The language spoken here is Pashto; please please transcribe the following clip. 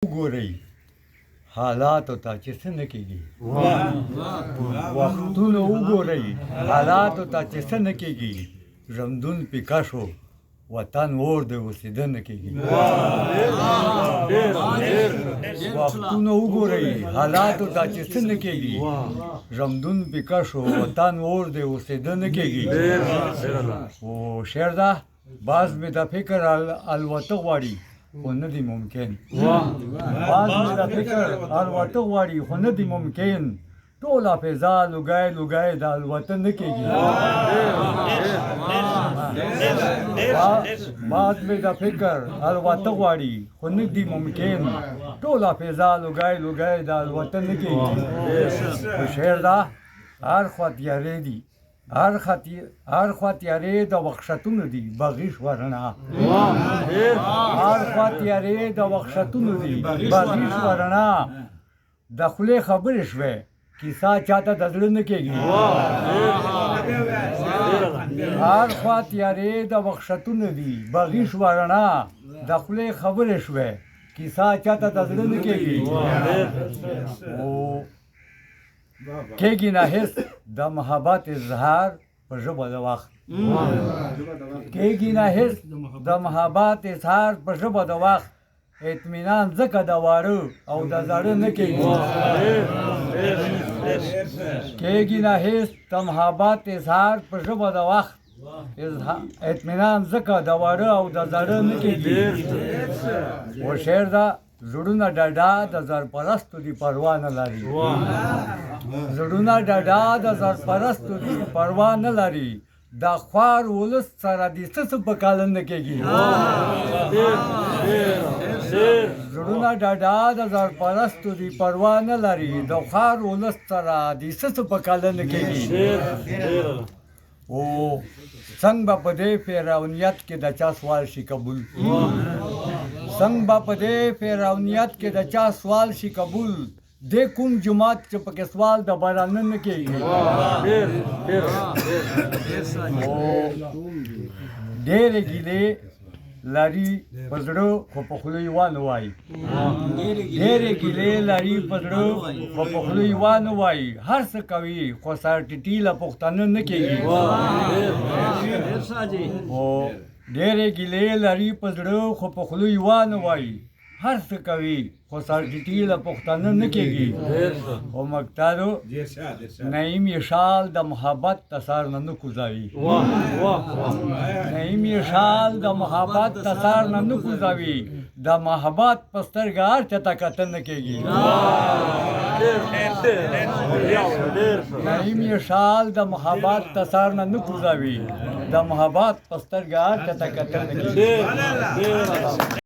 وګورئ حالاتو ته چې څه نه کېږي وختونه وګورئ حالاتو ته چې څه نه کېږي ژوندون پیکه شو وطن اور دی اوسېده نه کېږي وختونه وګورئ حالاتو ته چې څه نه کېږي ژوندون پیکه شو وطن اور دی اوسېده نه کېږي خو شعر ده باز مې د فکر الوته غواړي خو نه دی ممکن باز مې د فکر الوته غواړي خو نه دی ممکن ټوله فضا لوګی لوګی د الوته نه کېږي باز مې د فکر الوته غواړي خو نه دی ممکن ټوله فضا لوګی لوګی د الوته نه کېږي خو شعر ده هر خوا تیارې دي هر خوا تیارې د وحشتونو دي بغیش ورنا هر خوا تیارې د وحشتونو دي بغیش ورنا د خولې خبرې شوې کیسه چاته د زړه نه کېږي هر خوا تیارې د وحشتونو دي بغیش ورنا د خولې خبرې شوې کیسه چاته د زړه نه کېږي کېږي نه هېڅ د محبت اظهار په ژبه د وخت کېږي نه هېڅ د محبت اظهار په ژبه د وخت اطمینان ځکه د واړه او د زاړه نه کېږي کېږي نه هېڅ د محبت اظهار په ژبه د وخت اطمینان ځکه د واړه او د زاړه نه کېږي و شعر ده زړونه ډډا د زرپرستو دي پروا نه لري زړونه ډډا د زرپرستو دي پروا نه لري د خوار ولس سره د څه په کال نه کېږي زړونه ډډا د زرپرستو دي پروا نه لري د خوار ولس سره د څه په کال نه کېږي او څنګه به په دې فرعونیت کې د چا سوال شي قبول څنګه به په دې فرعونیت کې د چا سوال شي قبول د کوم جماعت چې پکې سوال د باران نه کېږي ډېرې ګیلې لري په زړه خو په خوله یې وانه وایي ډېرې ګیلې لري په زړه خو په خوله یې وانه وایي هر څه کوي خو سر ټیټي له پښتانه نه کېږي ډېرې ګیلې لري په زړه خو په خوله یې وانه وایي هر څه کوي خو سر ټیټي له پښتانه نه کېږي او مکتارو نعیم یې شال د محبت د سر نه نه کوزوي نعیم یې شال د محبت د سر نه نه کوزوي د محبت په سترګه هر چاته کتل نه کېږي نعیم یې شال د محبت د سر نه نه کوزوي د محبت په سترګه هر چاته کتل نه کېږي